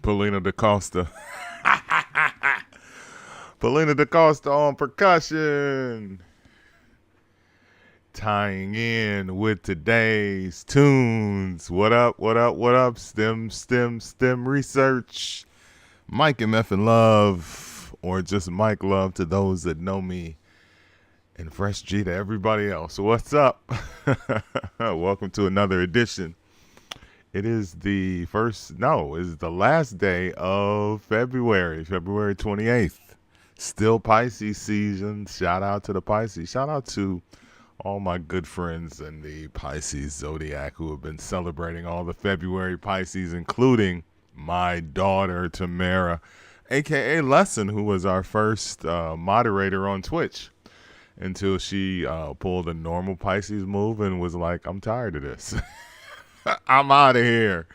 Paulina DaCosta. Paulina DaCosta on percussion. Tying in with today's tunes. What up, what up, what up? STEM Research. Mike MFN Love, or just Mike Love to those that know me, and Fresh G to everybody else. What's up? Welcome to another edition. It is the last day of February 28th. Still Pisces season. Shout out to the Pisces. Shout out to all my good friends in the Pisces Zodiac who have been celebrating all the February Pisces, including my daughter, Tamara, a.k.a. Lesson, who was our first moderator on Twitch until she pulled a normal Pisces move and was like, I'm tired of this. I'm out of here.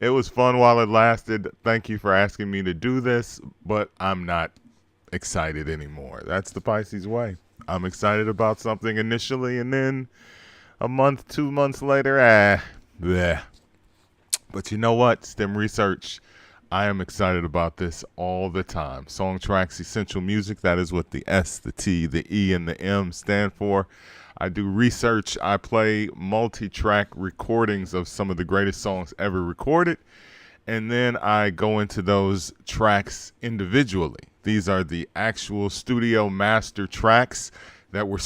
It was fun while it lasted. Thank you for asking me to do this, but I'm not excited anymore. That's the Pisces way. I'm excited about something initially, and then a month, 2 months later, bleh. But you know what? STEM Research, I am excited about this all the time. Song Tracks Essential Music, that is what the S, the T, the E, and the M stand for. I do research. I play multi-track recordings of some of the greatest songs ever recorded, and then I go into those tracks individually. These are the actual studio master tracks that were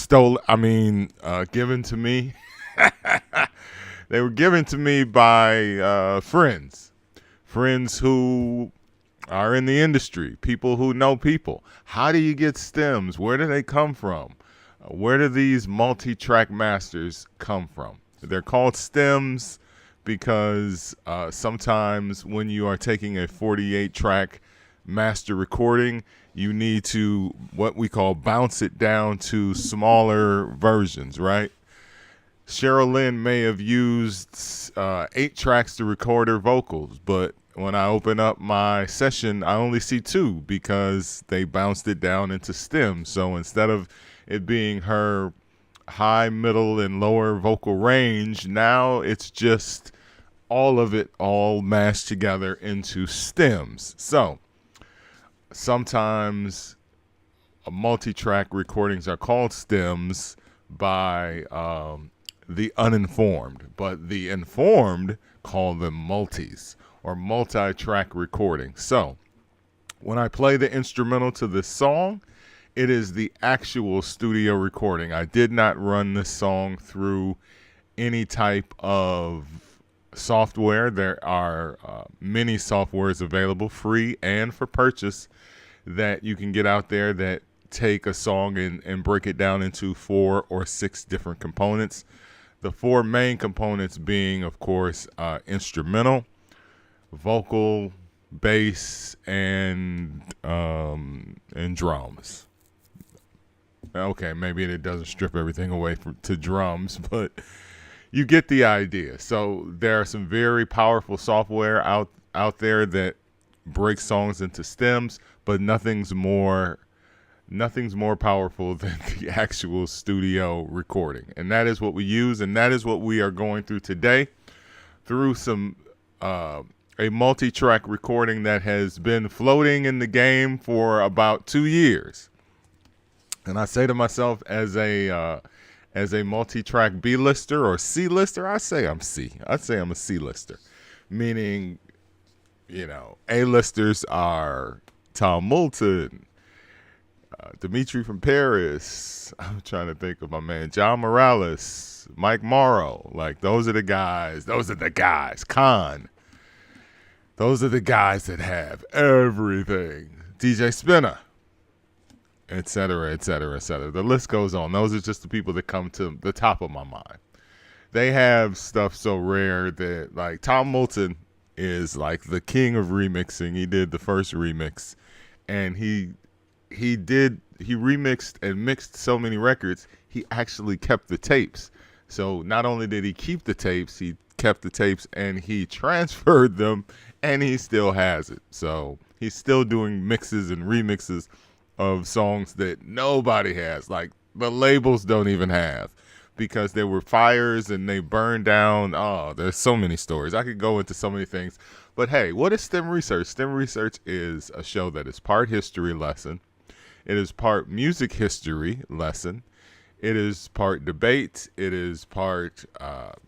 given to me. They were given to me by friends who are in the industry, people who know people. How do you get stems? Where do they come from? Where do these multi-track masters come from? They're called stems because sometimes when you are taking a 48-track master recording, you need to what we call bounce it down to smaller versions, right? Cheryl Lynn may have used 8 tracks to record her vocals, but when I open up my session, I only see 2 because they bounced it down into stems. So instead of it being her high, middle, and lower vocal range, now it's just all of it all mashed together into stems. So sometimes multi-track recordings are called stems by the uninformed, but the informed call them multis or multi-track recordings. So when I play the instrumental to this song, it is the actual studio recording. I did not run this song through any type of software. There are many softwares available, free and for purchase, that you can get out there that take a song and break it down into 4 or 6 different components. The 4 main components being, of course, instrumental, vocal, bass, and drums. Okay, maybe it doesn't strip everything away to drums, but you get the idea. So there are some very powerful software out there that breaks songs into stems, but nothing's more powerful than the actual studio recording. And that is what we use, and that is what we are going through today, through some a multi-track recording that has been floating in the game for about 2 years. And I say to myself, as a multi-track B-lister or C-lister, I say I'm C. I say I'm a C-lister, meaning, A-listers are Tom Moulton, Dimitri from Paris. I'm trying to think of my man, John Morales, Mike Morrow. Like, those are the guys. Khan. Those are the guys that have everything. DJ Spinner, et cetera, et cetera, et cetera. The list goes on. Those are just the people that come to the top of my mind. They have stuff so rare that, like, Tom Moulton is like the king of remixing. He did the first remix, and he remixed and mixed so many records, he actually kept the tapes. So not only did he keep the tapes, he kept the tapes and he transferred them, and he still has it. So he's still doing mixes and remixes of songs that nobody has, like the labels don't even have, because there were fires and they burned down. Oh, there's so many stories. I could go into so many things. But hey, what is STEM Research? STEM Research is a show that is part history lesson. It is part music history lesson. It is part debate. It is part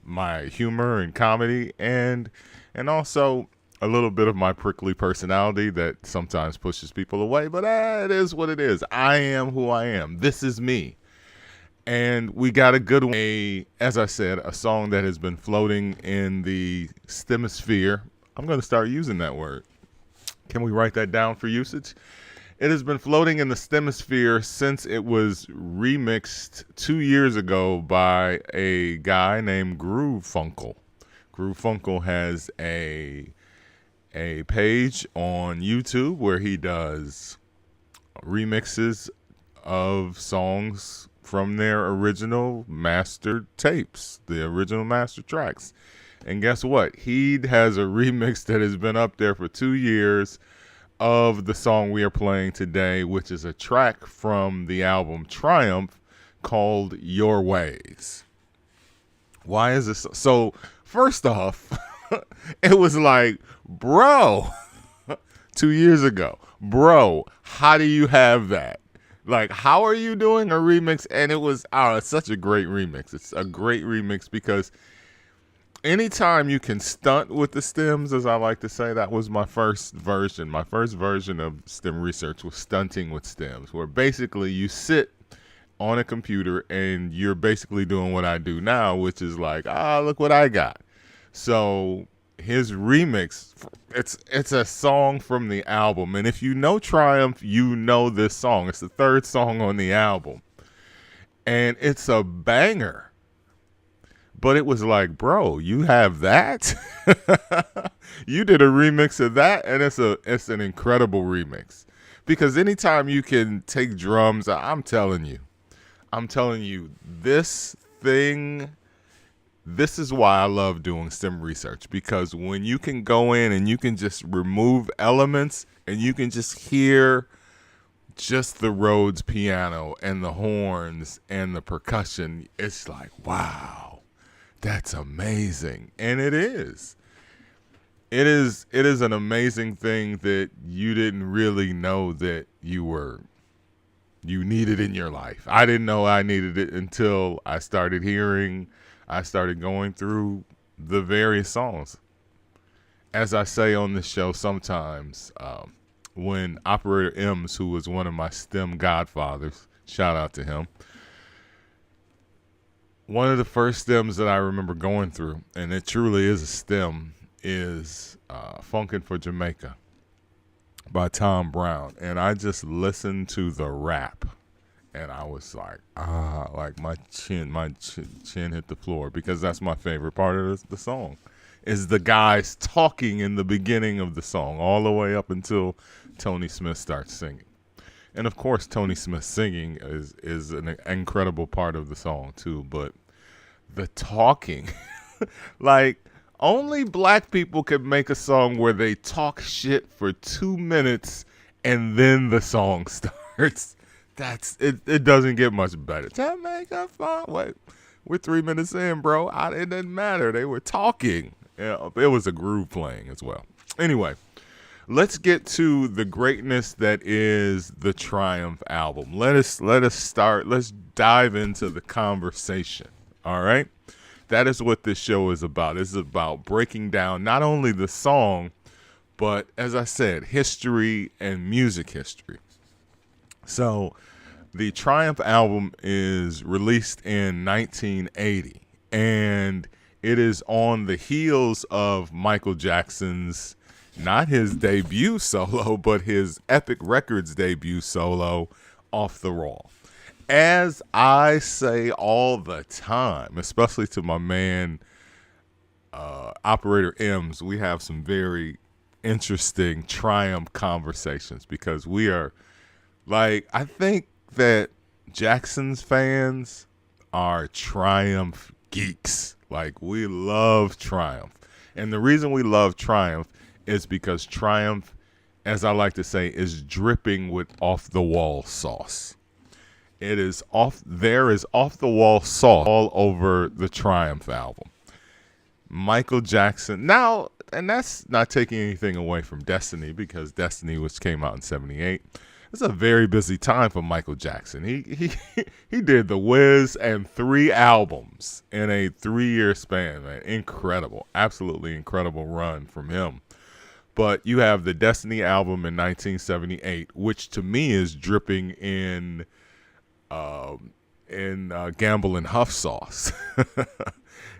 my humor and comedy, and also a little bit of my prickly personality that sometimes pushes people away. But it is what it is. I am who I am. This is me. And we got a good one. As I said, a song that has been floating in the STEMosphere. I'm going to start using that word. Can we write that down for usage? It has been floating in the STEMosphere since it was remixed 2 years ago by a guy named Groove Funkle. Groove Funkle has a page on YouTube where he does remixes of songs from their original master tapes, the original master tracks. And guess what? He has a remix that has been up there for 2 years of the song we are playing today, which is a track from the album Triumph called Your Ways. Why is this? So first off, it was like, bro, 2 years ago, bro, how do you have that? Like, how are you doing a remix? And it was, it's such a great remix. It's a great remix because anytime you can stunt with the stems, as I like to say, that was my first version. My first version of STEM Research was stunting with stems, where basically you sit on a computer and you're basically doing what I do now, which is like, look what I got. So his remix, it's a song from the album. And if you know Triumph, you know this song. It's the third song on the album. And it's a banger. But it was like, bro, you have that? You did a remix of that, and it's an incredible remix. Because anytime you can take drums, I'm telling you, this is why I love doing STEM Research. Because when you can go in and you can just remove elements and you can just hear just the Rhodes piano and the horns and the percussion, it's like, wow. That's amazing. And it is. It is an amazing thing that you didn't really know that you needed in your life. I didn't know I needed it until I started going through the various songs. As I say on this show sometimes, when Operator M's, who was one of my STEM godfathers, shout out to him, one of the first stems that I remember going through, and it truly is a stem, is Funkin' for Jamaica by Tom Brown. And I just listened to the rap, and I was like, like my chin hit the floor, because that's my favorite part of the song, is the guys talking in the beginning of the song, all the way up until Tony Smith starts singing. And of course, Tony Smith singing is an incredible part of the song too. But the talking, like, only black people could make a song where they talk shit for 2 minutes and then the song starts. That's it. It doesn't get much better. Jamaica fun. Wait, we're 3 minutes in, bro. It didn't matter. They were talking. Yeah, it was a groove playing as well. Anyway. Let's get to the greatness that is the Triumph album. Let's dive into the conversation. All right? That is what this show is about. It's about breaking down not only the song, but, as I said, history and music history. So, the Triumph album is released in 1980, and it is on the heels of Michael Jackson's, not his debut solo, but his Epic Records debut solo, Off the Wall. As I say all the time, especially to my man, Operator M's, we have some very interesting Triumph conversations, because we are, like, I think that Jackson's fans are Triumph geeks. Like, we love Triumph. And the reason we love Triumph is because Triumph, as I like to say, is dripping with off-the-wall sauce. There is off the wall sauce all over the Triumph album. Michael Jackson. Now, and that's not taking anything away from Destiny, because Destiny, which came out in '78, it's a very busy time for Michael Jackson. He did The Wiz and 3 albums in a 3-year span, man. Incredible. Absolutely incredible run from him. But you have the Destiny album in 1978, which to me is dripping in Gamble and Huff sauce.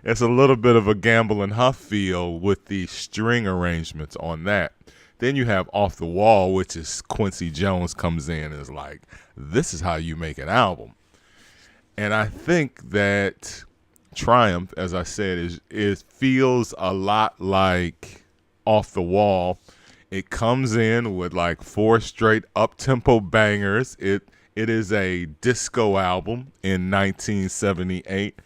It's a little bit of a Gamble and Huff feel with the string arrangements on that. Then you have Off the Wall, which is Quincy Jones comes in and is like, this is how you make an album. And I think that Triumph, as I said, is feels a lot like Off the Wall. It comes in with like 4 straight up-tempo bangers. It is a disco album in 1978,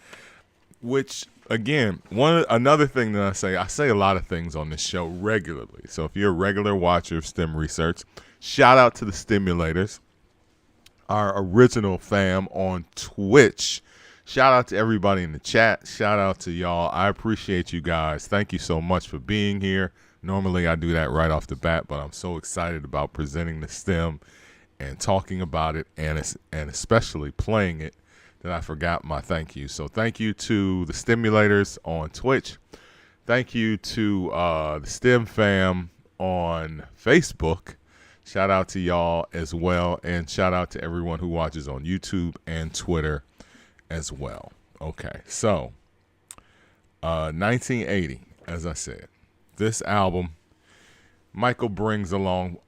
which, again, another thing that I say a lot of things on this show regularly. So if you're a regular watcher of STEM Research, shout out to the Stimulators, our original fam on Twitch. Shout out to everybody in the chat. Shout out to y'all. I appreciate you guys. Thank you so much for being here. Normally I do that right off the bat, but I'm so excited about presenting the STEM and talking about it and especially playing it that I forgot my thank you. So thank you to the Stimulators on Twitch. Thank you to the STEM fam on Facebook. Shout out to y'all as well. And shout out to everyone who watches on YouTube and Twitter as well. Okay, so 1980, as I said, this album, Michael brings along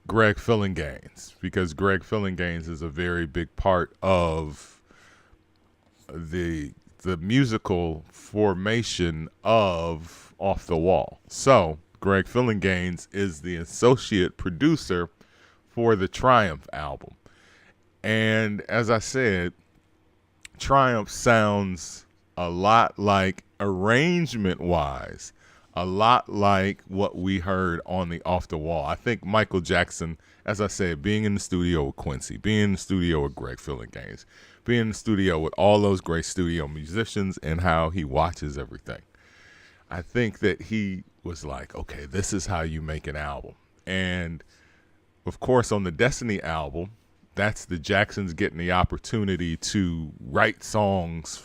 Greg Fillinganes, because Greg Fillinganes is a very big part of the musical formation of Off the Wall. So Greg Fillinganes is the associate producer for the Triumph album. And as I said, Triumph sounds a lot like, arrangement-wise, a lot like what we heard on the Off the Wall. I think Michael Jackson, as I said, being in the studio with Quincy, being in the studio with Greg Fillinganes, being in the studio with all those great studio musicians, and how he watches everything. I think that he was like, okay, this is how you make an album. And of course, on the Destiny album, that's the Jacksons getting the opportunity to write songs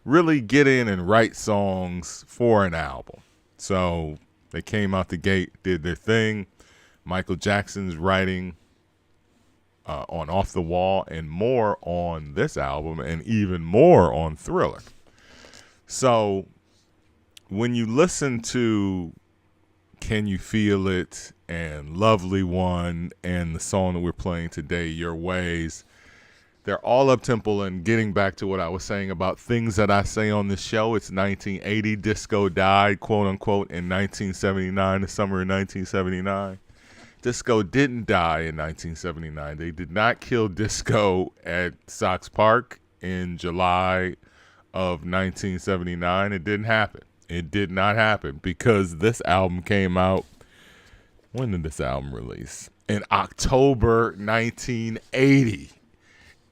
really get in and write songs for an album. So they came out the gate, did their thing. Michael Jackson's writing on Off the Wall and more on this album, and even more on Thriller. So when you listen to Can You Feel It and Lovely One and the song that we're playing today, Your Ways, they're all up-tempo. And getting back to what I was saying about things that I say on this show, it's 1980. Disco died, quote-unquote, in 1979, the summer of 1979. Disco didn't die in 1979. They did not kill disco at Sox Park in July of 1979. It didn't happen. It did not happen, because this album came out. When did this album release? In October 1980.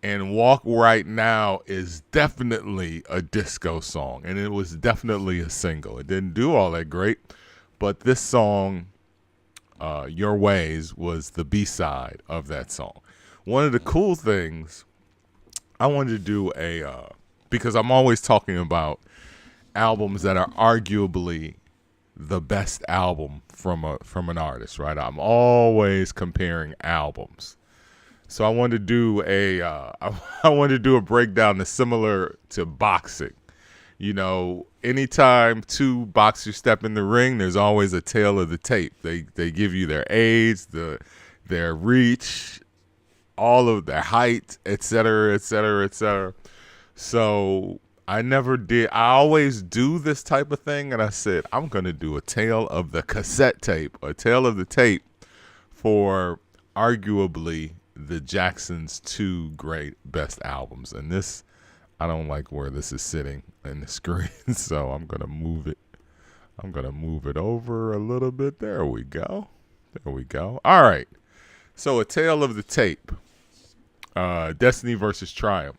And Walk Right Now is definitely a disco song, and it was definitely a single. It didn't do all that great, but this song, Your Ways, was the B-side of that song. One of the cool things, I wanted to do because I'm always talking about albums that are arguably the best album from an artist, right? I'm always comparing albums. So I wanted to do a breakdown that's similar to boxing. You know, anytime 2 boxers step in the ring, there's always a tale of the tape. They give you their age, their reach, all of their height, et cetera, et cetera, et cetera. So I always do this type of thing, and I said, I'm going to do a tale of the cassette tape, a tale of the tape for arguably the Jacksons' 2 great best albums. And this, I don't like where this is sitting in the screen, so I'm going to move it. I'm going to move it over a little bit. There we go. There we go. All right. So a tale of the tape. Destiny versus Triumph.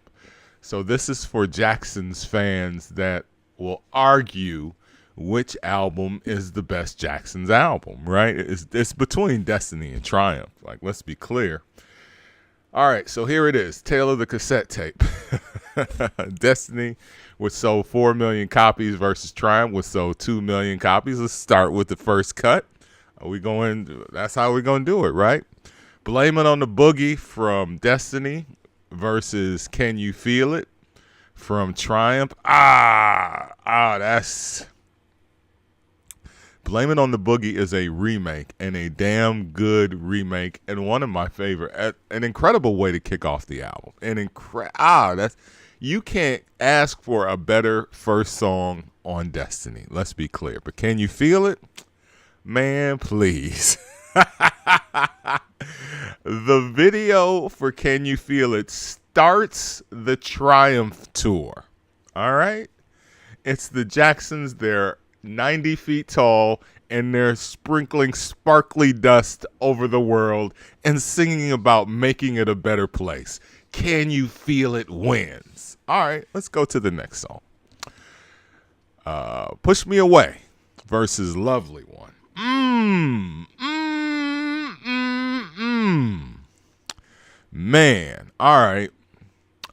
So this is for Jackson's fans that will argue which album is the best Jackson's album, right? It's between Destiny and Triumph. Like, let's be clear. All right, so here it is. Tale of the cassette tape. Destiny, which sold 4 million copies, versus Triumph, which sold 2 million copies. Let's start with the first cut. That's how we're going to do it, right? Blame It on the Boogie from Destiny versus Can You Feel It from Triumph. That's... Blame It on the Boogie is a remake, and a damn good remake, and one of my favorite. An incredible way to kick off the album. You can't ask for a better first song on Destiny. Let's be clear. But Can You Feel It? Man, please. The video for Can You Feel It starts the Triumph tour. All right? It's the Jacksons. They're 90 feet tall, and they're sprinkling sparkly dust over the world and singing about making it a better place. Can You Feel It wins. All right, let's go to the next song. Push Me Away versus Lovely One. Man, all right.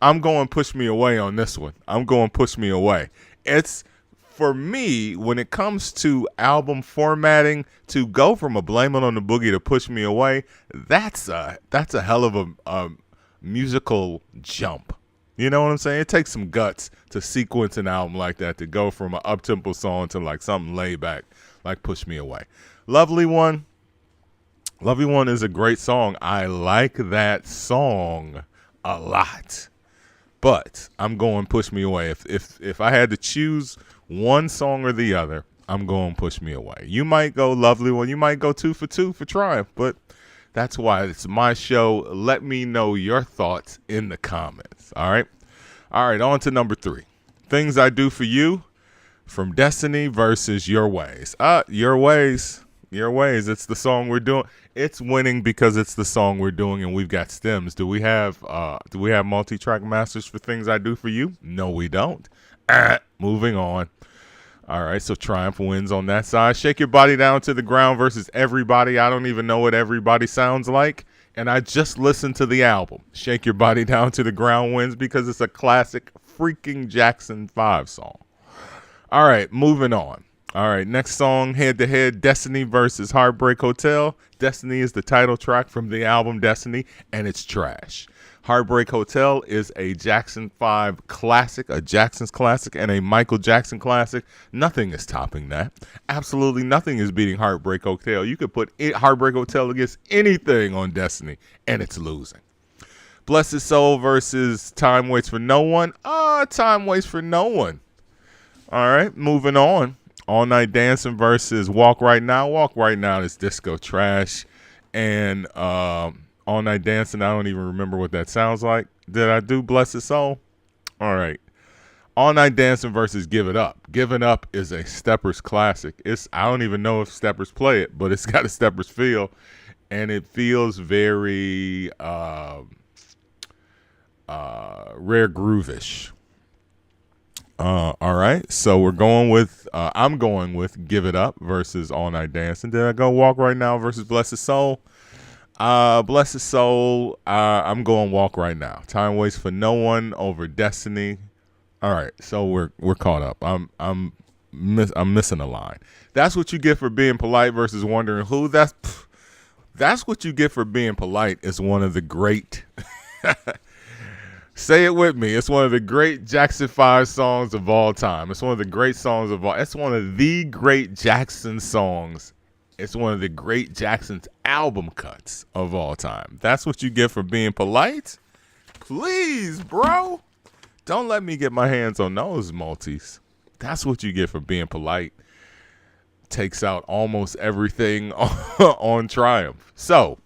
I'm going Push Me Away on this one. I'm going Push Me Away. It's, for me, when it comes to album formatting, to go from a Blame It on the Boogie to Push Me Away, that's a hell of a musical jump. You know what I'm saying? It takes some guts to sequence an album like that, to go from an up-tempo song to like something laid back like Push Me Away. Lovely One is a great song. I like that song a lot. But I'm going Push Me Away. If I had to choose one song or the other, I'm going Push Me Away. You might go Lovely One. You might go 2 for 2 for Triumph. But that's why it's my show. Let me know your thoughts in the comments. All right, on to number 3. Things I Do For You from Destiny versus Your Ways. Your Ways. It's the song we're doing. It's winning because it's the song we're doing, and we've got stems. Do we have multi-track masters for Things I Do For You? No, we don't. Moving on. All right, so Triumph wins on that side. Shake Your Body Down to the Ground versus Everybody. I don't even know what Everybody sounds like, and I just listened to the album. Shake Your Body Down to the Ground wins because it's a classic freaking Jackson 5 song. All right, moving on. All right, next song, head-to-head, Destiny versus Heartbreak Hotel. Destiny is the title track from the album Destiny, and it's trash. Heartbreak Hotel is a Jackson 5 classic, a Jackson's classic, and a Michael Jackson classic. Nothing is topping that. Absolutely nothing is beating Heartbreak Hotel. You could put Heartbreak Hotel against anything on Destiny, and it's losing. Blessed Soul versus Time Waits for No One. Time Waits for No One. All right, moving on. All Night Dancing versus Walk Right Now. Walk Right Now is disco trash. And All Night Dancing, I don't even remember what that sounds like. Did I do Blessed Soul? All right. All Night Dancing versus Give It Up. Give It Up is a Steppers classic. I don't even know if Steppers play it, but it's got a Steppers feel. And it feels very rare groovish. All right, so I'm going with Give It Up versus All Night Dancing. Did I go Walk Right Now versus Blessed Soul? Blessed Soul, I'm going Walk Right Now. Time Waits for No One over Destiny. All right, so we're caught up. I'm missing a line. That's what you get for being polite versus wondering who. That's what you get for being polite. Is one of the great. Say it with me. It's one of the great Jackson 5 songs of all time. It's one of the great songs of all. It's one of the great Jackson songs. It's one of the great Jackson's album cuts of all time. That's what you get for being polite? Please, bro. Don't let me get my hands on those multis. That's what you get for being polite. Takes out almost everything on Triumph. So,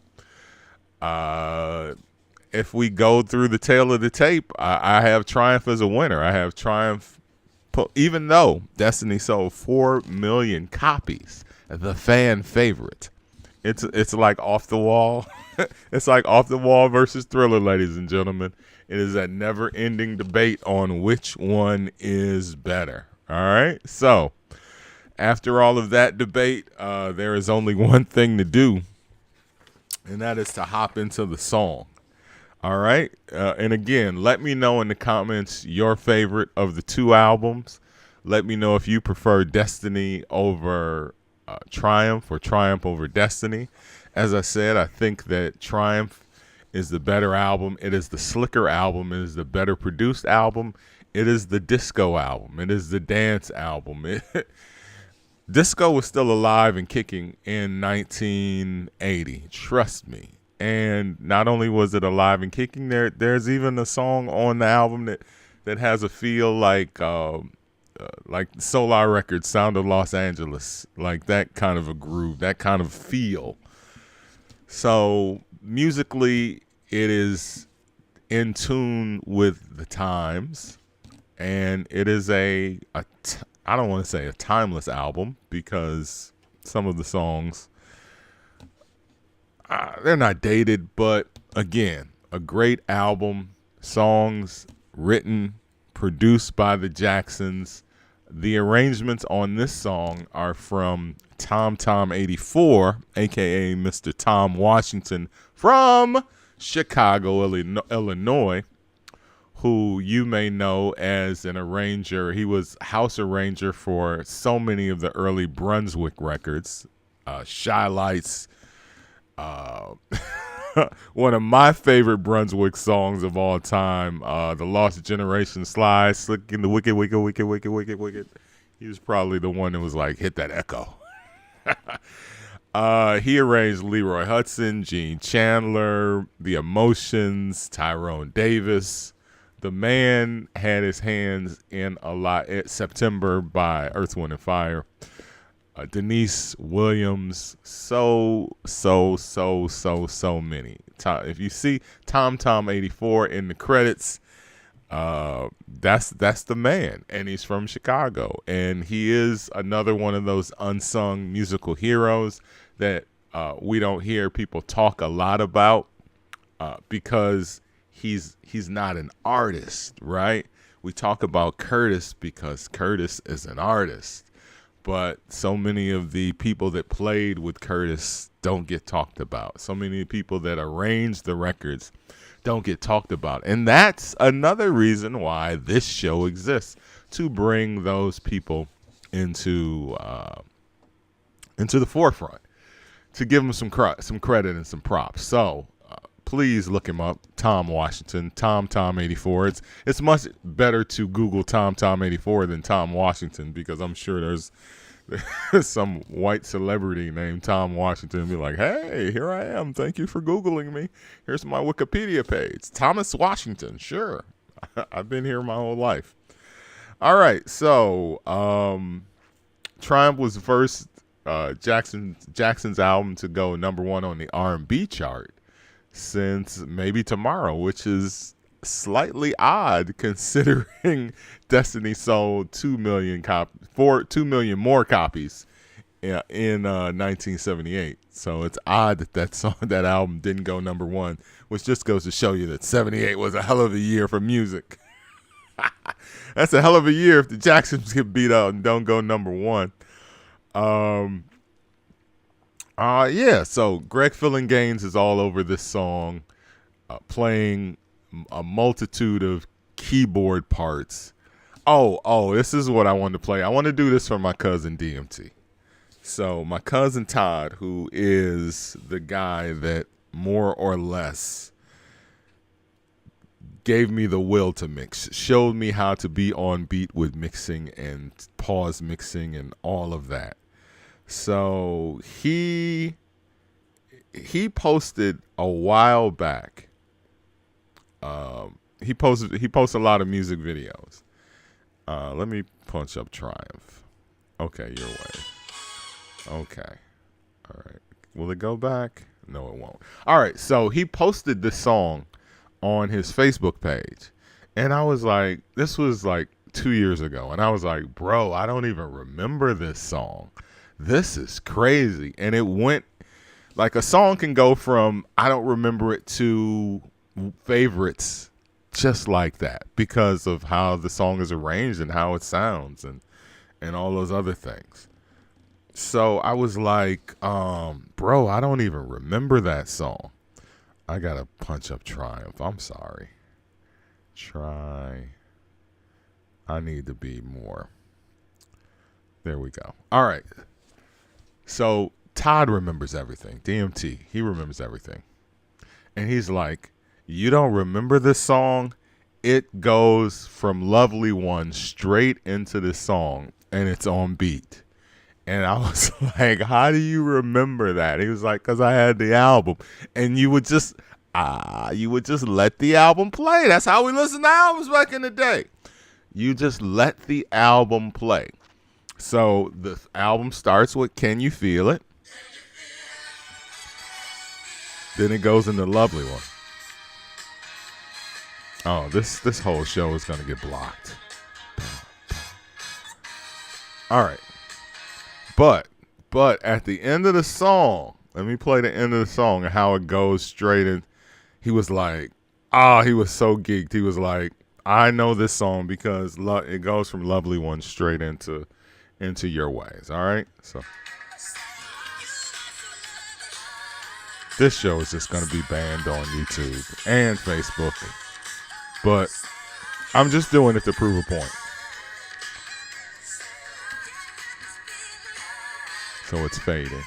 if we go through the tail of the tape, I have Triumph as a winner. I have Triumph, even though Destiny sold 4 million copies, the fan favorite. It's like Off the Wall. It's like Off the Wall versus Thriller, ladies and gentlemen. It is that never-ending debate on which one is better. All right. So after all of that debate, there is only one thing to do, and that is to hop into the song. All right. And again, let me know in the comments your favorite of the two albums. Let me know if you prefer Destiny over Triumph or Triumph over Destiny. As I said, I think that Triumph is the better album. It is the slicker album. It is the better produced album. It is the disco album. It is the dance album. Disco was still alive and kicking in 1980. Trust me. And not only was it alive and kicking, there's even a song on the album that has a feel like Solar Records, Sound of Los Angeles, like that kind of a groove, that kind of feel. So musically, it is in tune with the times, and it is I don't want to say a timeless album, because some of the songs, they're not dated, but again, a great album. Songs written, produced by the Jacksons. The arrangements on this song are from Tom 84, aka Mr. Tom Washington from Chicago, Illinois, who you may know as an arranger. He was house arranger for so many of the early Brunswick records, Shy Lights. One of my favorite Brunswick songs of all time, The Lost Generation Slide, Slick in the Wicked, Wicked, Wicked, Wicked, Wicked, Wicked. He was probably the one that was like, hit that echo. He arranged Leroy Hudson, Gene Chandler, The Emotions, Tyrone Davis. The man had his hands in a lot. September by Earth, Wind, and Fire. Denise Williams, so many. If you see Tom 84 in the credits, that's the man, and he's from Chicago, and he is another one of those unsung musical heroes that we don't hear people talk a lot about, because he's not an artist, right? We talk about Curtis because Curtis is an artist. But so many of the people that played with Curtis don't get talked about. So many people that arranged the records don't get talked about. And that's another reason why this show exists, to bring those people into the forefront, to give them some credit and some props. So please look him up, Tom Washington, Tom 84. It's much better to Google Tom 84 than Tom Washington, because I'm sure there's some white celebrity named Tom Washington and be like, hey, here I am. Thank you for Googling me. Here's my Wikipedia page. Thomas Washington. Sure. I've been here my whole life. All right. So Triumph was the first Jackson's album to go #1 on the R&B chart since Maybe Tomorrow, which is slightly odd considering Destiny sold 2 million more copies in 1978. So it's odd that album didn't go #1, which just goes to show you that 78 was a hell of a year for music. That's a hell of a year if the Jacksons get beat out and don't go #1. Yeah, so Greg Gaines is all over this song, playing a multitude of keyboard parts. Oh, this is what I want to play. I want to do this for my cousin DMT. So my cousin Todd, who is the guy that more or less gave me the will to mix, showed me how to be on beat with mixing and pause mixing and all of that. So he posted a while back. He posts a lot of music videos. Let me punch up Triumph. Okay, your way. Okay. All right. Will it go back? No, it won't. All right. So he posted this song on his Facebook page. And I was like, this was like 2 years ago. And I was like, bro, I don't even remember this song. This is crazy. And it went Like a song can go from I don't remember it to favorites just like that because of how the song is arranged and how it sounds and all those other things. So I was like, bro, I don't even remember that song. I gotta punch up Triumph. I'm sorry. I need to be more. There we go. All right. So Todd remembers everything. DMT, he remembers everything. And he's like, you don't remember this song? It goes from Lovely One straight into this song, and it's on beat. And I was like, how do you remember that? He was like, because I had the album. And you would just let the album play. That's how we listened to albums back in the day. You just let the album play. So the album starts with Can You Feel It? Then it goes into Lovely One. Oh, this whole show is going to get blocked. All right. But at the end of the song, let me play the end of the song and how it goes straight in. He was like, he was so geeked. He was like, I know this song because it goes from Lovely One straight into Your Ways. All right? So this show is just going to be banned on YouTube and Facebook. But I'm just doing it to prove a point. So it's fading.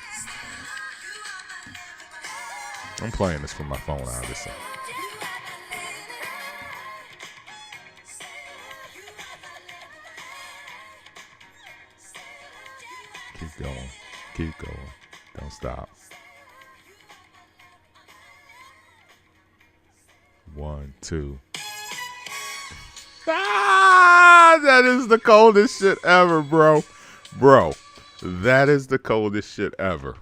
I'm playing this from my phone, obviously. Keep going. Keep going. Don't stop. 1, 2. That is the coldest shit ever, bro. Bro, that is the coldest shit ever.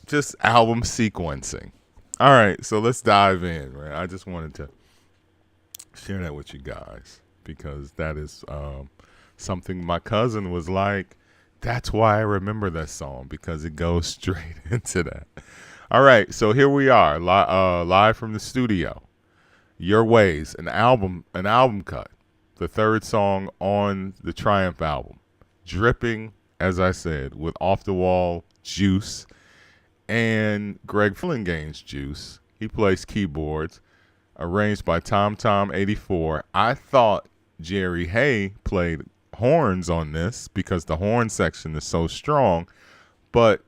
Just album sequencing. All right, so let's dive in, right? I just wanted to share that with you guys because that is something my cousin was like, that's why I remember that song, because it goes straight into that. All right, so here we are, live from the studio. Your Ways, an album cut, the third song on the Triumph album, dripping, as I said, with off the wall juice and Greg Fillingane's juice. He plays keyboards, arranged by TomTom84. I thought Jerry Hay played horns on this because the horn section is so strong, but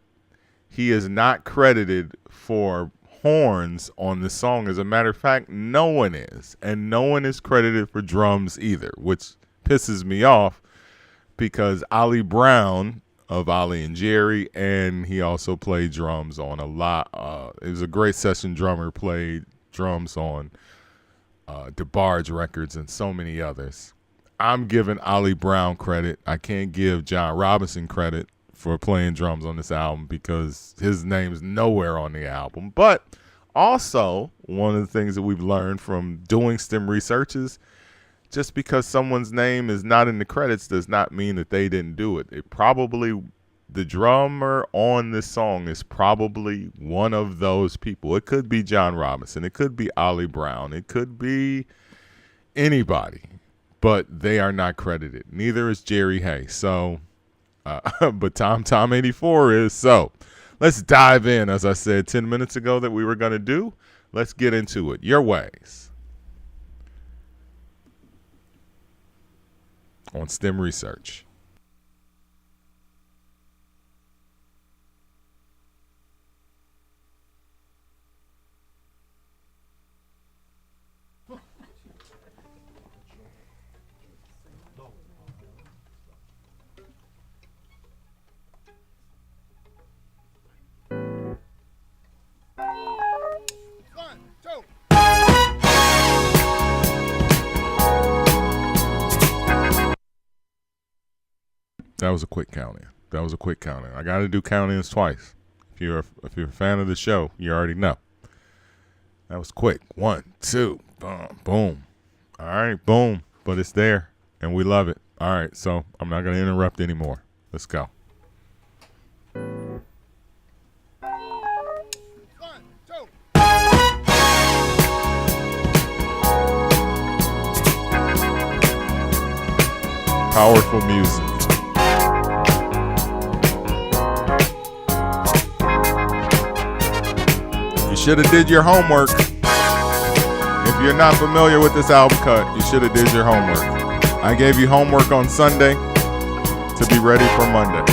he is not credited for horns on the song. As a matter of fact, no one is. And no one is credited for drums either, which pisses me off because Ollie Brown of Ollie and Jerry, and he also played drums on a lot. It was a great session drummer, played drums on DeBarge Records and so many others. I'm giving Ollie Brown credit. I can't give John Robinson credit for playing drums on this album because his name's nowhere on the album. But also, one of the things that we've learned from doing STEM research is just because someone's name is not in the credits does not mean that they didn't do it. The drummer on this song is probably one of those people. It could be John Robinson. It could be Ollie Brown. It could be anybody, but they are not credited. Neither is Jerry Hay. So, but TomTom84 is. So let's dive in. As I said 10 minutes ago that we were going to do, let's get into it. Your Ways on STEM Research. That was a quick count-in. I got to do count-ins twice. If you're a fan of the show, you already know. That was quick. 1, 2, boom, boom. All right, boom. But it's there, and we love it. All right, so I'm not going to interrupt anymore. Let's go. Powerful music. You should have did your homework. If you're not familiar with this album cut, you should have did your homework. I gave you homework on Sunday to be ready for Monday.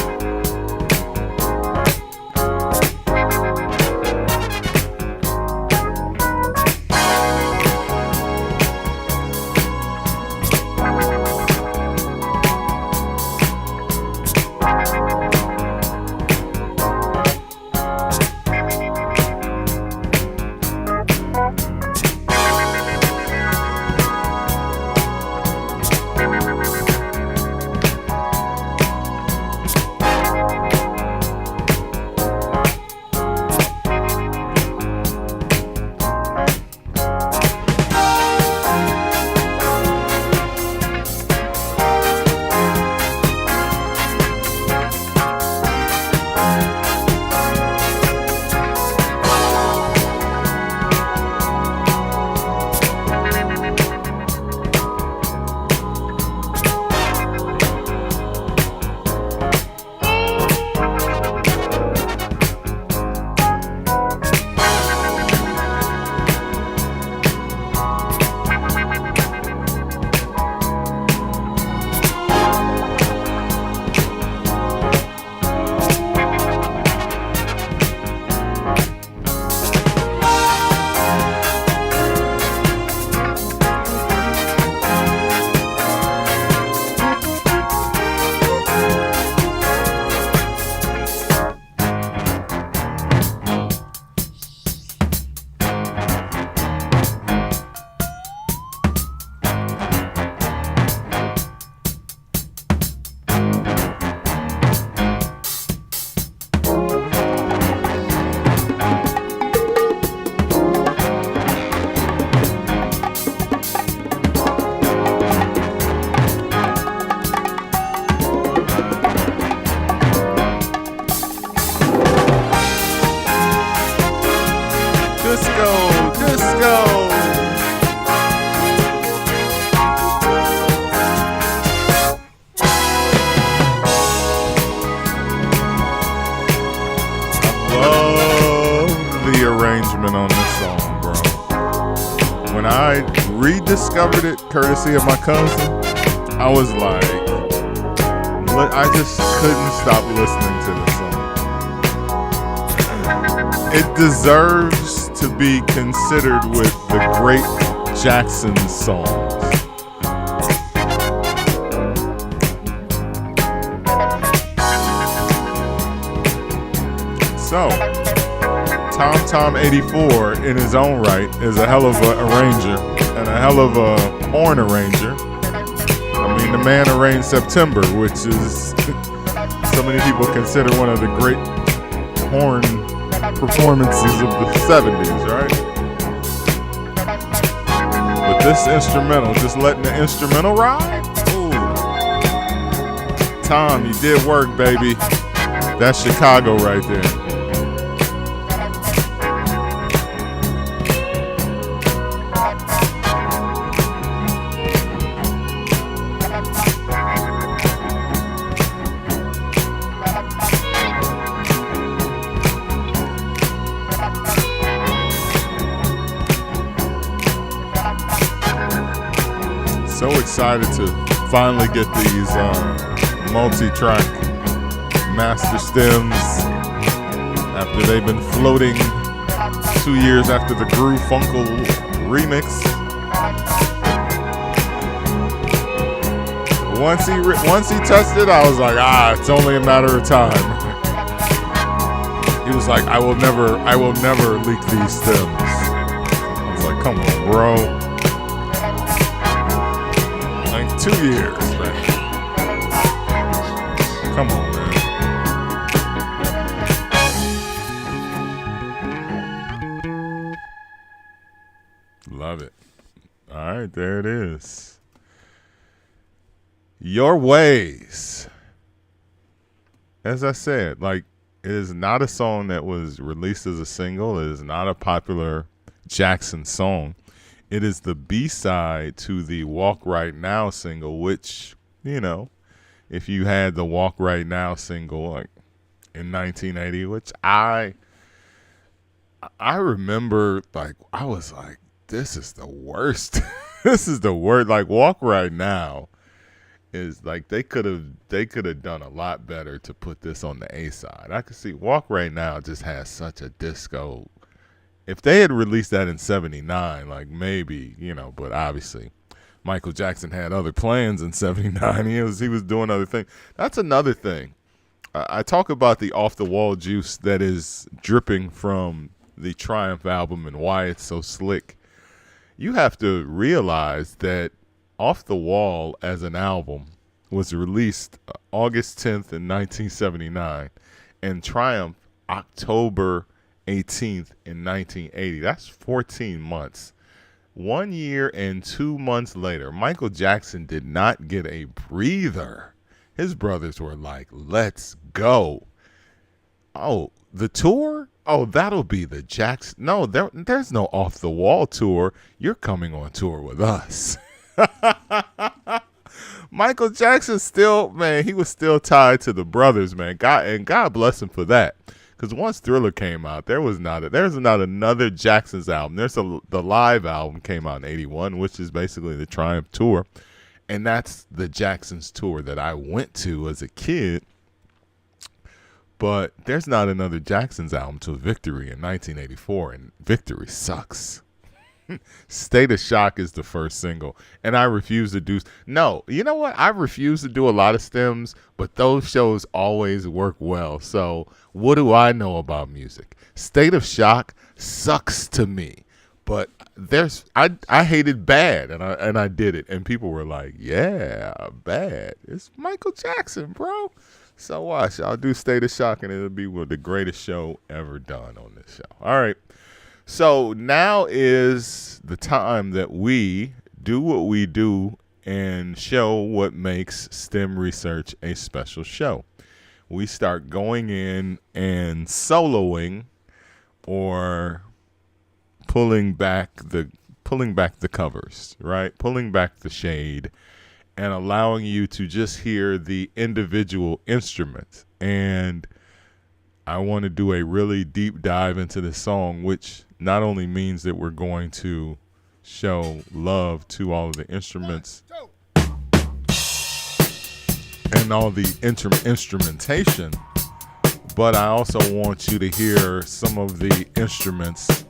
Discovered it courtesy of my cousin. I was like, I just couldn't stop listening to this song. It deserves to be considered with the great Jackson songs. So, Tom 84 in his own right is a hell of an arranger and a hell of a horn arranger. I mean, the man arranged September, which is so many people consider one of the great horn performances of the 70s, right? But this instrumental, just letting the instrumental ride? Ooh. Tom, you did work, baby. That's Chicago right there. Excited to finally get these multi-track master stems after they've been floating 2 years after the Groove Funkle remix. Once he touched it, I was like, it's only a matter of time. He was like, I will never leak these stems. I was like, come on, bro. 2 years, man. Come on, man. Love it. All right, there it is. Your Ways. As I said, like, it is not a song that was released as a single. It is not a popular Jackson song. It is the B-side to the Walk Right Now single, which you know, if you had the Walk Right Now single like in 1980, which I remember, like, I was like, this is the worst. This is the worst. Like, Walk Right Now is like they could have done a lot better to put this on the A side. I could see Walk Right Now just has such a disco. If they had released that in '79, like maybe, but obviously Michael Jackson had other plans in '79. He was doing other things. That's another thing. I talk about the off the wall juice that is dripping from the Triumph album and why it's so slick. You have to realize that Off the Wall as an album was released August 10th in 1979 and Triumph October 18th in 1980. That's 14 months. 1 year and 2 months later, Michael Jackson did not get a breather. His brothers were like, let's go. Oh, the tour? Oh, that'll be the Jackson. No, there's no Off the Wall tour. You're coming on tour with us. Michael Jackson still, man, he was still tied to the brothers, man. God bless him for that. Because once Thriller came out, there's not another Jackson's album. The live album came out in '81, which is basically the Triumph tour, and that's the Jackson's tour that I went to as a kid. But there's not another Jackson's album till Victory in 1984, and Victory sucks. State of Shock is the first single, and I refuse to do. No, you know what? I refuse to do a lot of stems, but those shows always work well. So what do I know about music? State of Shock sucks to me, but I hated Bad, and I did it, and people were like, "Yeah, Bad. It's Michael Jackson, bro." So watch, I'll do State of Shock, and it'll be the greatest show ever done on this show. All right. So now is the time that we do what we do and show what makes STEM Research a special show. We start going in and soloing or pulling back the covers, right? Pulling back the shade and allowing you to just hear the individual instruments. And I want to do a really deep dive into this song, which not only means that we're going to show love to all of the instruments and all the instrumentation, but I also want you to hear some of the instruments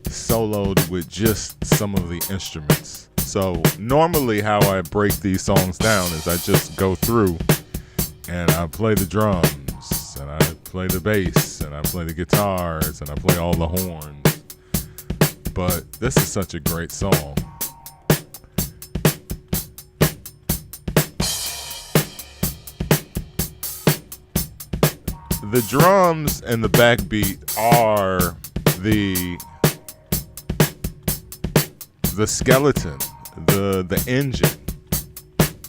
soloed with just some of the instruments. So normally how I break these songs down is I just go through and I play the drums, and I play the bass, and I play the guitars, and I play all the horns. But this is such a great song. The drums and the backbeat are the skeleton, the engine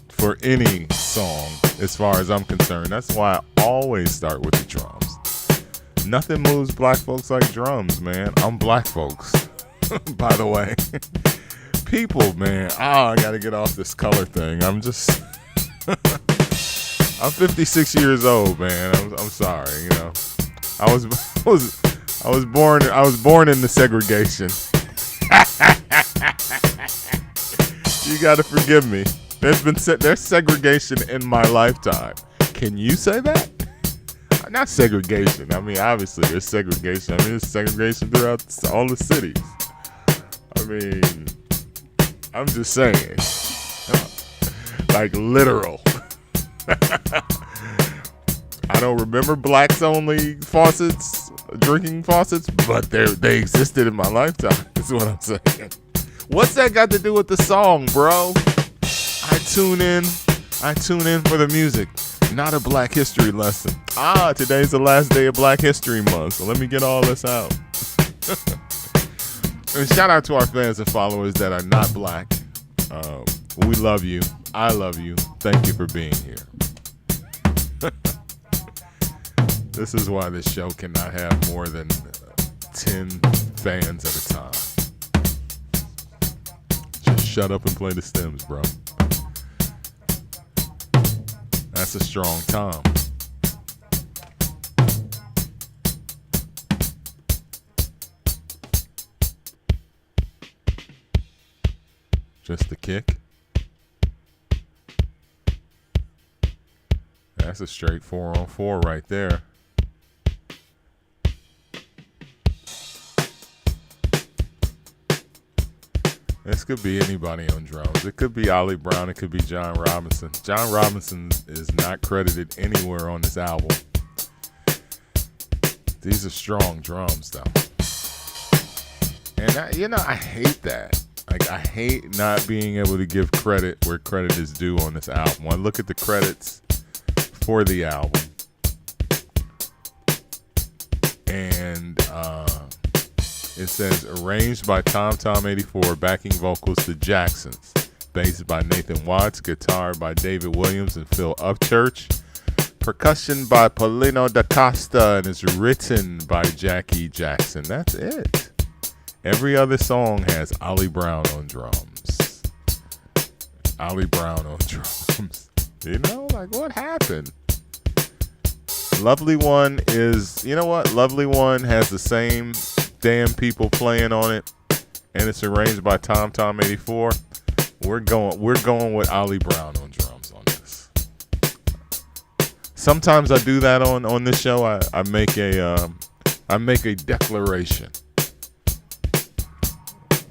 for any song, as far as I'm concerned. That's why I always start with the drums. Nothing moves black folks like drums, man. I'm black folks, by the way. People, man. I gotta get off this color thing. I'm 56 years old, man. I'm sorry, I was born into segregation. You gotta forgive me. There's segregation in my lifetime. Can you say that? Not segregation. I mean, obviously there's segregation. I mean, there's segregation throughout all the cities. I mean, I'm just saying, like literal. I don't remember blacks only faucets, drinking faucets, but they existed in my lifetime. That's what I'm saying. What's that got to do with the song, bro? I tune in for the music, not a Black History lesson. Today's the last day of Black History Month, so let me get all this out. And shout out to our fans and followers that are not black. We love you. I love you. Thank you for being here. This is why this show cannot have more than 10 fans at a time. Just shut up and play the stems, bro. That's a strong tom. Just the kick. That's a straight 4-on-4 right there. This could be anybody on drums. It could be Ollie Brown. It could be John Robinson. John Robinson is not credited anywhere on this album. These are strong drums, though. And, I hate that. Like, I hate not being able to give credit where credit is due on this album. I look at the credits for the album. And, it says, arranged by TomTom84, backing vocals The Jacksons, bass by Nathan Watts, guitar by David Williams and Phil Upchurch, percussion by Paulino da Costa, and it's written by Jackie Jackson. That's it. Every other song has Ollie Brown on drums. Ollie Brown on drums. You know, like, what happened? Lovely One is, you know what? Lovely One has the same damn people playing on it, and it's arranged by TomTom84. We're going with Ollie Brown on drums on this. Sometimes I do that on this show. I make a declaration.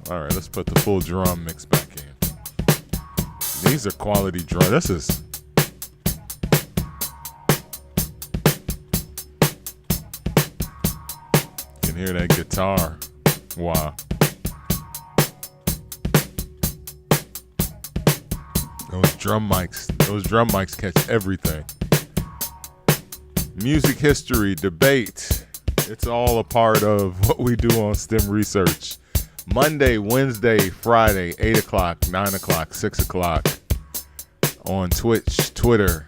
All right, let's put the full drum mix back in. These are quality drums. This is. You can hear that guitar. Wow. Those drum mics catch everything. Music history, debate. It's all a part of what we do on STEM Research. Monday, Wednesday, Friday, 8 o'clock, 9 o'clock, 6 o'clock on Twitch, Twitter,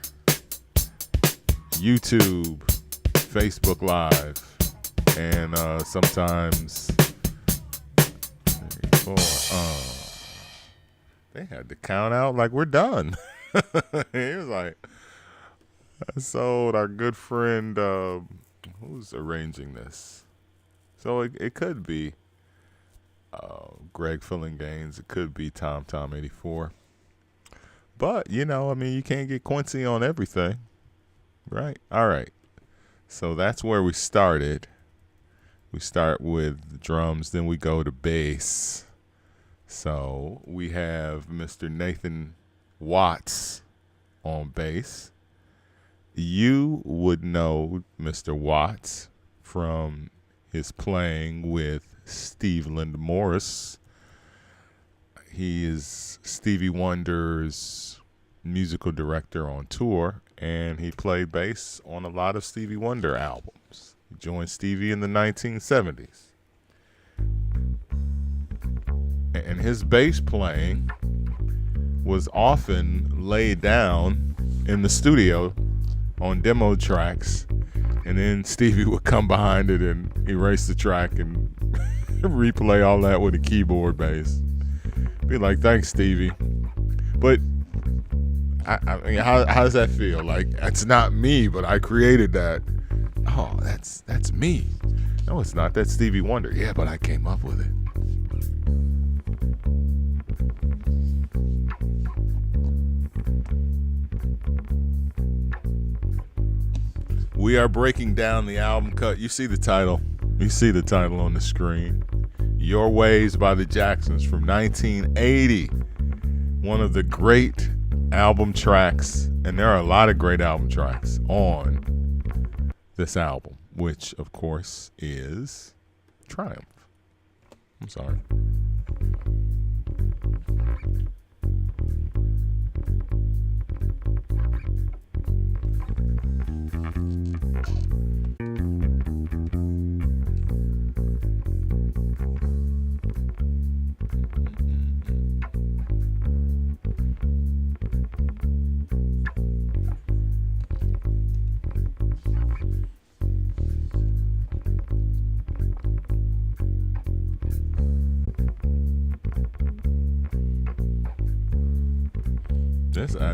YouTube, Facebook Live, and sometimes 3, 4. They had to count out like we're done. He was like, I sold our good friend, who's arranging this? So it could be Greg Fillinganes. It could be TomTom84. But, you can't get Quincy on everything. Right? All right. So that's where we started. We start with the drums, then we go to bass. So we have Mr. Nathan Watts on bass. You would know Mr. Watts from his playing with Steve Morris. He is Stevie Wonder's musical director on tour, and he played bass on a lot of Stevie Wonder albums. He joined Stevie in the 1970s. And his bass playing was often laid down in the studio on demo tracks, and then Stevie would come behind it and erase the track and replay all that with a keyboard bass. Be like, thanks, Stevie. But I mean, how does that feel? Like, that's not me, but I created that. Oh, that's me. No, it's not. That's Stevie Wonder. Yeah, but I came up with it. We are breaking down the album cut. You see the title. You see the title on the screen. Your Ways by the Jacksons from 1980. One of the great album tracks, and there are a lot of great album tracks on this album, which, of course, is Triumph. I'm sorry.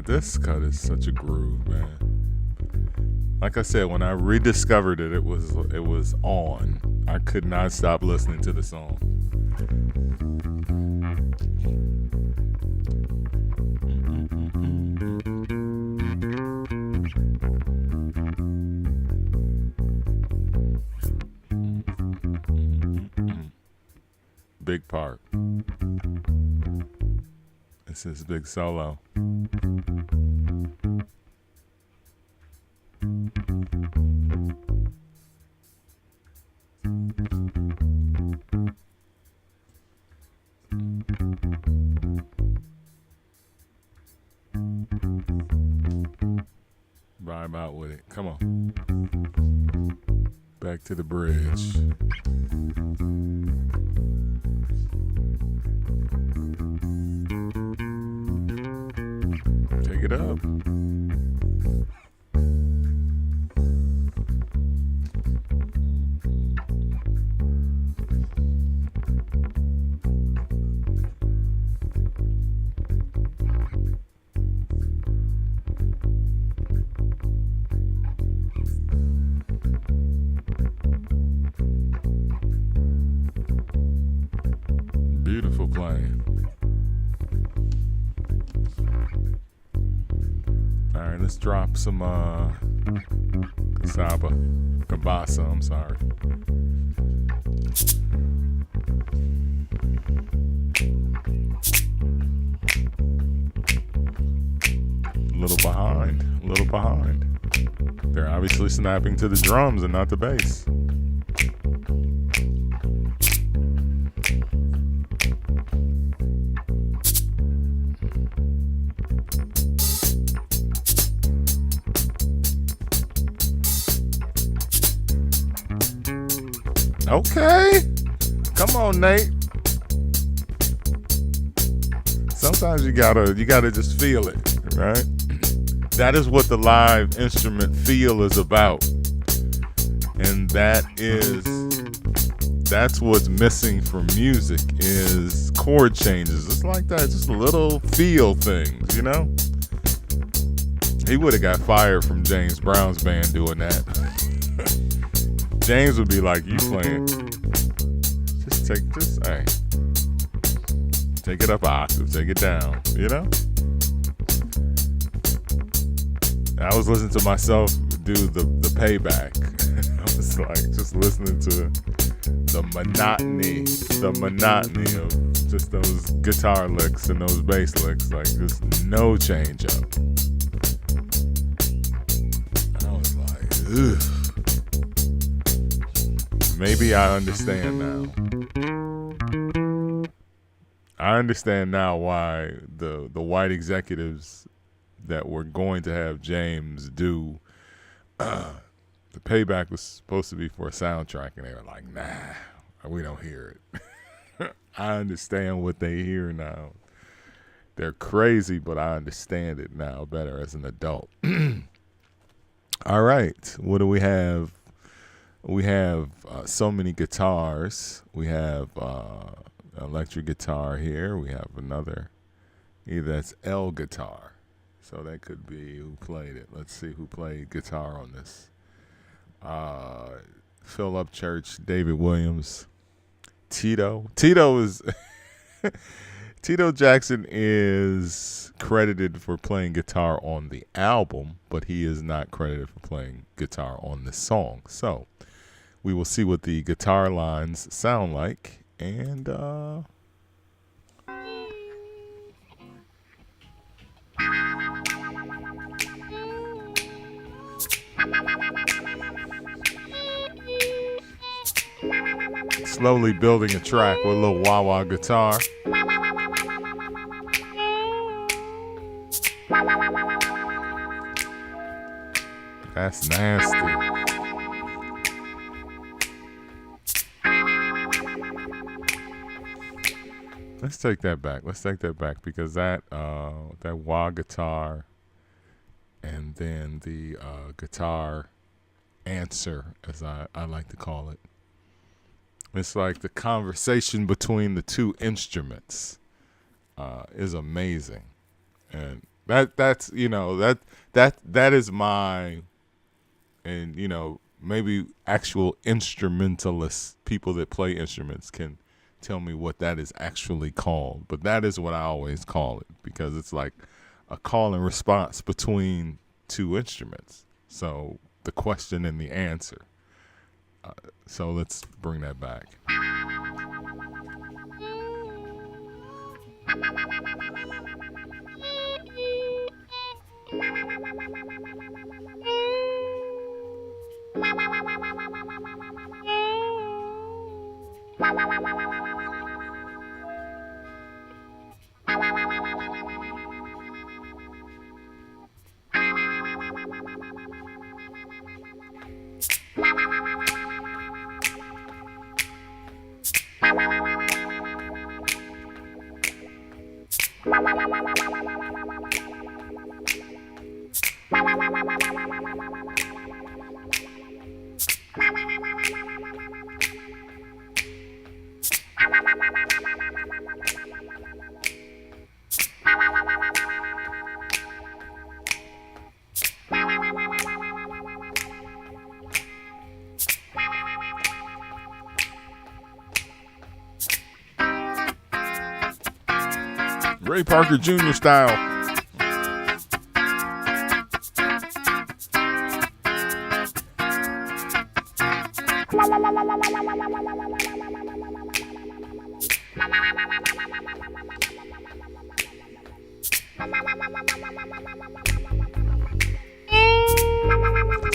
This cut is such a groove, man. Like I said, when I rediscovered it, it was on. I could not stop listening to the song. Big part. This is big solo. Vibe out with it. Come on. Back to the bridge. Take it up. Beautiful playing. All right, let's drop some Kabasa, I'm sorry. A little behind. They're obviously snapping to the drums and not the bass. Okay. Come on, Nate. Sometimes you gotta just feel it, right? That is what the live instrument feel is about. And that's what's missing from music is chord changes. It's like that, just little feel things, you know? He would have got fired from James Brown's band doing that. James would be like, you playing. Hey. Take it up an octave, take it down, you know? I was listening to myself do the payback. I was like, just listening to the monotony of just those guitar licks and those bass licks, like just no change up. I was like, ugh. Maybe I understand now. I understand now why the white executives that were going to have James do the payback was supposed to be for a soundtrack, and they were like, nah, we don't hear it. I understand what they hear now. They're crazy, but I understand it now better as an adult. All right, what do we have? We have so many guitars. We have electric guitar here. We have another, either that's L guitar. So that could be who played it. Let's see who played guitar on this. Phil Upchurch, David Williams, Tito. Tito Jackson is credited for playing guitar on the album, but he is not credited for playing guitar on this song. So we will see what the guitar lines sound like, and slowly building a track with a little wah-wah guitar. That's nasty. Let's take that back because that wah guitar and then the guitar answer, as I like to call it. It's like the conversation between the two instruments is amazing. And That's that is my, and maybe actual instrumentalists, people that play instruments, can tell me what that is actually called. But that is what I always call it, because it's like a call and response between two instruments. So the question and the answer. So let's bring that back. Ray Parker Jr. style.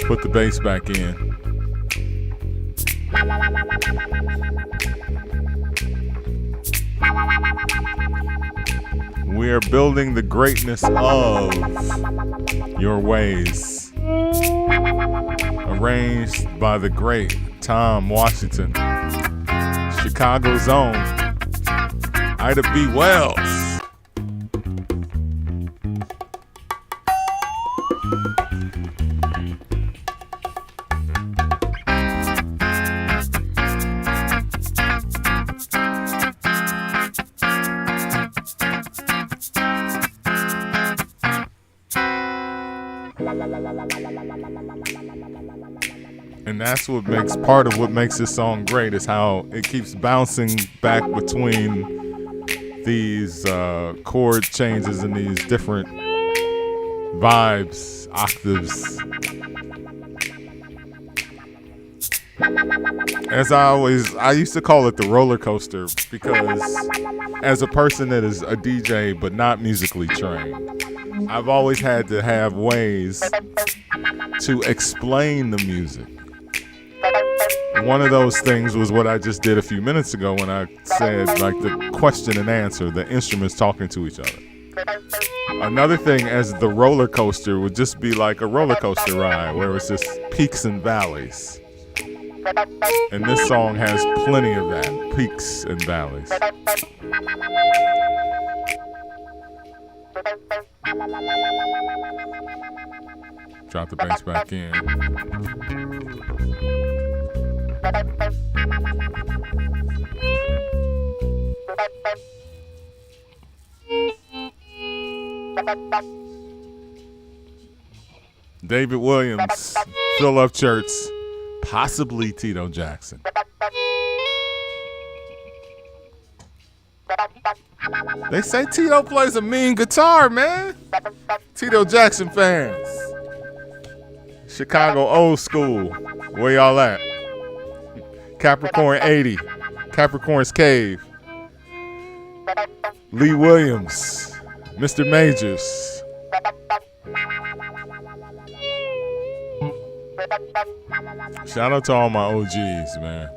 Put the bass back in. We are building the greatness of your ways. Arranged by the great Tom Washington. Chicago's own Ida B. Wells. And that's what makes part of what makes this song great, is how it keeps bouncing back between these chord changes and these different vibes, octaves. I used to call it the roller coaster, because as a person that is a DJ but not musically trained, I've always had to have ways to explain the music. One of those things was what I just did a few minutes ago when I said, like, the question and answer, the instruments talking to each other. Another thing as the roller coaster would just be like a roller coaster ride where it's just peaks and valleys. And this song has plenty of that, peaks and valleys. Drop the bass back in. David Williams, Phil Upchurch, possibly Tito Jackson. They say Tito plays a mean guitar, man. Tito Jackson fans. Chicago old school. Where y'all at? Capricorn 80. Capricorn's Cave. Lee Williams. Mr. Majors. Shout out to all my OGs, man.